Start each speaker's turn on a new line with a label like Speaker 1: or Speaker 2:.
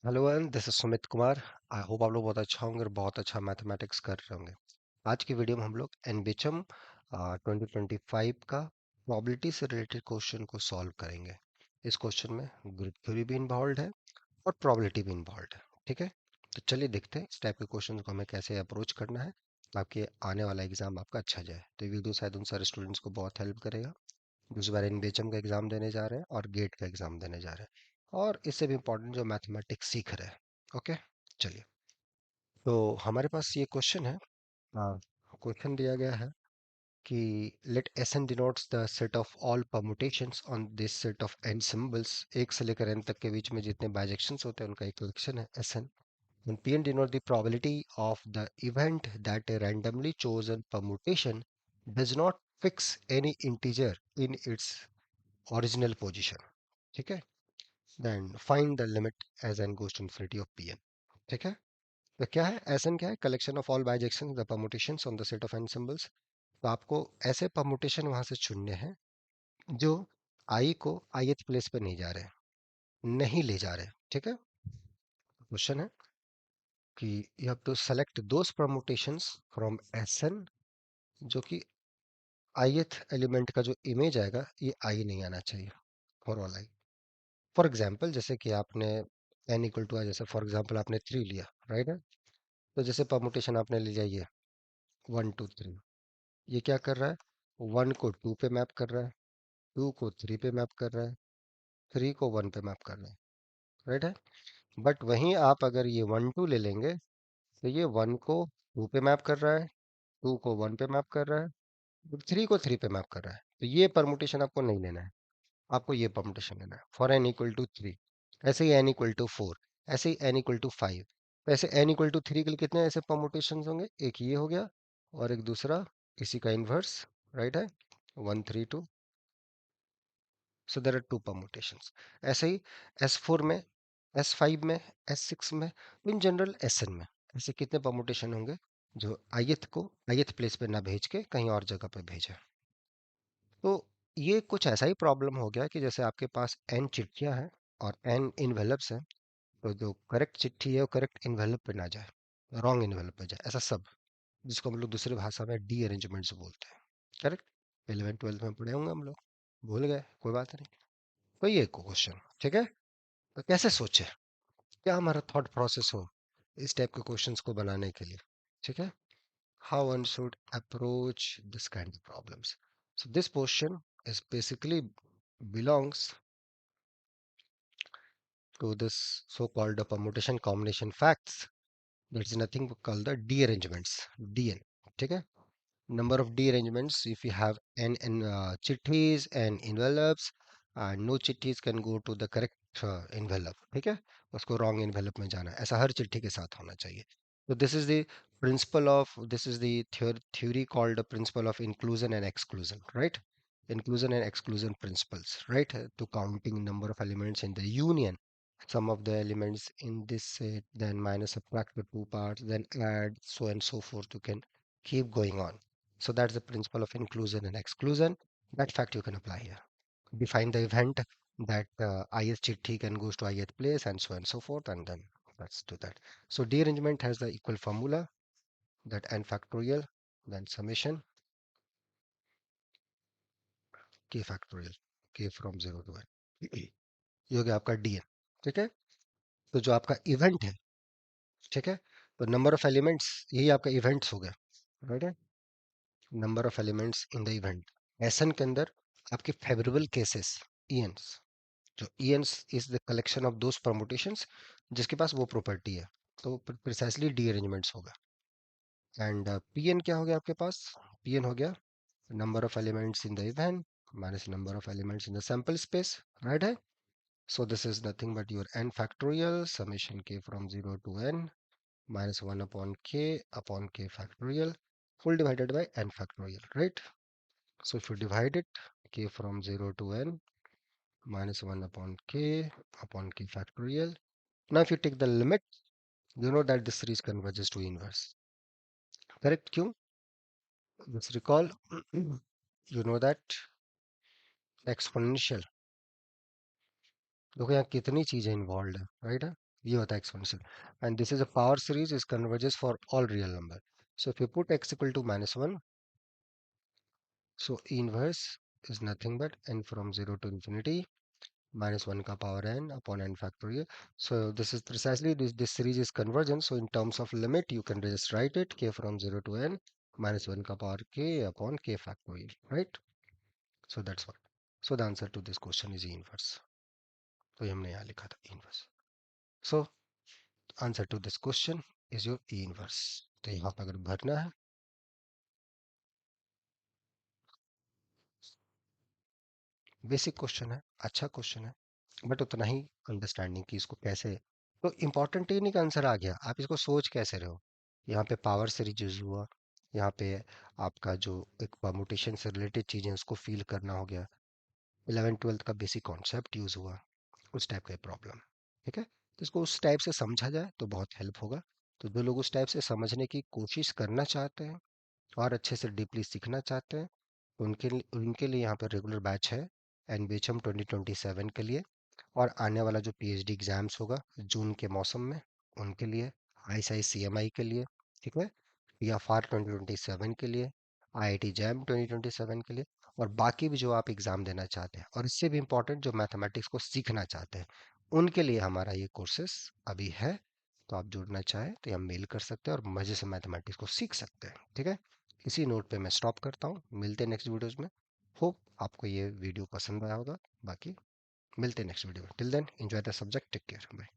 Speaker 1: Hello and this is Sumit Kumar. I hope आप लोग बहुत अच्छा होंगे और बहुत अच्छा मैथमेटिक्स कर रहे होंगे। आज की वीडियो में हम लोग एनबीएचएम 2025 का प्रोबेबिलिटी से रिलेटेड क्वेश्चन को सॉल्व करेंगे। इस क्वेश्चन में ग्रुप थ्योरी भी इन्वॉल्व है और प्रोबेबिलिटी भी इन्वॉल्व है। ठीक है, तो चलिए देखते हैं इस टाइप के क्वेश्चन को हमें कैसे अप्रोच करना है ताकि आने वाला एग्जाम आपका अच्छा जाए। तो ये वीडियो शायद उन सारे स्टूडेंट्स को बहुत हेल्प करेगा जो इस बार एनबीएचएम का एग्जाम देने जा रहे हैं और गेट का एग्जाम देने जा रहे हैं, और इससे भी इम्पोर्टेंट जो मैथमेटिक्स सीख रहे हैं। ओके, चलिए। तो हमारे पास ये क्वेश्चन है। हाँ, क्वेश्चन दिया गया है कि let S n denotes the set of all permutations on this set of n symbols. एक से लेकर एन तक के बीच में जितने बाइजेक्शंस होते हैं उनका एक कलेक्शन है S n. When Pn denote the probability of the event that a randomly chosen permutation does not fix any integer in its original position. ठीक है, then find the limit as n goes to infinity of Pn. ठीक है, तो क्या है Sn? क्या है? Collection of all bijection the permutations on the set of n symbols. तो आपको ऐसे परमुटेशन वहां से चुनने हैं जो i को ith प्लेस पे नहीं जा रहे, नहीं ले जा रहे। ठीक है, क्वेश्चन है कि you have to select those permutations from Sn जो कि ith एलिमेंट का जो इमेज आएगा ये i नहीं आना चाहिए for all i। For example जैसे कि आपने n इक्वल टू जैसे फॉर एग्जाम्पल आपने 3 लिया, राइट है। तो जैसे परमुटेशन आपने ले लिया ये 1 2 3, ये क्या कर रहा है? 1 को 2 पे मैप कर रहा है, 2 को 3 पे मैप कर रहा है, 3 को 1 पे मैप कर रहा है, राइट है। बट वहीं आप अगर ये 1 2 ले लेंगे तो ये 1 को 2 पे मैप कर रहा है, 2 को 1 पे मैप कर रहा है, 3 को 3 पे मैप कर रहा है। तो ये परमुटेशन आपको नहीं लेना है, आपको ये परमुटेशन लेना है फॉर n इक्वल टू 3। ऐसे ही n इक्वल टू 4, ऐसे ही n इक्वल टू 5। तो ऐसे n इक्वल टू 3 के लिए कितने ऐसे परमुटेशन होंगे? एक ये हो गया और एक दूसरा इसी का इनवर्स, राइट है, 1 3 2। So there are two permutations. ऐसे ही S4 में, S5 में, S6 में, इन जनरल Sn में ऐसे कितने परमुटेशन होंगे जो ith को ith प्लेस पे ना भेज के कहीं और जगह पे भेजे। तो ये कुछ ऐसा ही प्रॉब्लम हो गया कि जैसे आपके पास n चिट्ठियां हैं और n इन्वेलप्स हैं, तो जो करेक्ट चिट्ठी है वो करेक्ट इन्वेलप पे ना जाए, रॉन्ग इन्वेलप पे जाए, ऐसा सब, जिसको हम लोग दूसरी भाषा में डी अरेंजमेंट्स बोलते हैं। करेक्ट, 11th 12th में पढ़े होंगे हम लोग, भूल गए, कोई बात नहीं। तो ये क्वेश्चन, ठीक है। तो कैसे सोचे, क्या हमारा थॉट प्रोसेस हो इस टाइप के क्वेश्चंस को बनाने के लिए, ठीक है। How one should approach this kind of problems. So this portion is basically belongs to this so-called permutation combination facts. That is nothing but called the D arrangements, DN. ठीक है, number of D arrangements. If you have n chittis and envelopes, no chittis can go to the correct envelope. ठीक है, उसको wrong envelope में जाना है, ऐसा हर चिट्ठी के साथ होना चाहिए। So this is the principle of, this is the theory called the principle of inclusion and exclusion, right? Inclusion and exclusion principles, right? To counting number of elements in the union, some of the elements in this set, then minus subtract the two parts, then add, so and so forth. You can keep going on. So that's the principle of inclusion and exclusion. That fact you can apply here. Define the event that ith chitti can goes to ith place and so forth, and then let's do that. So dearrangement has the equal formula, that n factorial, then summation k factorial, k from 0 to n। ये हो गया आपका dn, ठीक है। तो जो आपका event है, ठीक है, तो नंबर ऑफ एलिमेंट्स, यही आपका इवेंट्स हो गया, राइट है। Number of elements in the event, एसन के अंदर आपके फेवरेबल केसेस, ईएनस, जो ईएनस is the collection of those permutations जिसके पास वो प्रॉपर्टी है, तो प्रिसाइसली डी अरेंजमेंट्स होगा। एंड पीएन क्या हो गया आपके पास? पीएन हो गया number of elements in the event minus number of elements in the sample space, right है। So this is nothing but your n factorial summation k from 0 to n minus 1 upon k factorial, full divided by n factorial, right? So if you divide it, k from 0 to n minus 1 upon k factorial. Now if you take the limit, you know that this series converges to inverse. Correct? क्यों? Let's recall, you know that exponential, देखो यहाँ कितनी चीजें involve है, right है। ये होता है exponential. And this is a power series is converges for all real number. So if you put x equal to -1, so E inverse is nothing but n from 0 to infinity minus 1 ka power n upon n factorial. So this is precisely this series is convergent. So in terms of limit, you can just write it k from 0 to n minus 1 ka power k upon k factorial, right? So that's what. So the answer to this question is E inverse. तो ये हमने यहाँ लिखा था E inverse. So answer to this question is your E inverse. तो यहाँ पर अगर भरना है, बेसिक क्वेश्चन है, अच्छा क्वेश्चन है, बट उतना ही अंडरस्टैंडिंग कि इसको कैसे. तो इंपॉर्टेंट ये नहीं कि आंसर आ गया, आप इसको सोच कैसे रहे हो. यहाँ पे पावर सीरीज यूज हुआ, यहाँ पे आपका जो एक परमुटेशन से रिलेटेड चीजें उसको फील करना हो गया, 11th 12th का बेसिक कॉन्सेप्ट यूज हुआ, उस टाइप का प्रॉब्लम. ठीक है, तो इसको उस टाइप से समझा जाए तो बहुत हेल्प होगा. तो जो लोग उस टाइप से समझने की कोशिश करना चाहते हैं और अच्छे से डीपली सीखना चाहते हैं, उनके लिए यहाँ पर रेगुलर बैच है एनबीएचएम 2027 के लिए. और आने वाला जो पीएचडी एग्जाम्स होगा जून के मौसम में, उनके लिए, आईसीआईसीएमआई के लिए, ठीक है, पीएफआर 2027 के लिए, आईआईटी जैम 2027 के लिए, और बाकी भी जो आप एग्जाम देना चाहते हैं और इससे भी इम्पोर्टेंट जो मैथमेटिक्स को सीखना चाहते हैं, उनके लिए हमारा ये कोर्सेस अभी है. तो आप जुड़ना चाहें तो हम मेल कर सकते हैं और मजे से मैथमेटिक्स को सीख सकते हैं. ठीक है, इसी नोट पे मैं स्टॉप करता हूँ. मिलते हैं नेक्स्ट वीडियोस में. होप आपको ये वीडियो पसंद आया होगा. बाकी मिलते हैं नेक्स्ट वीडियो में. Till then enjoy the subject. Take care. Bye.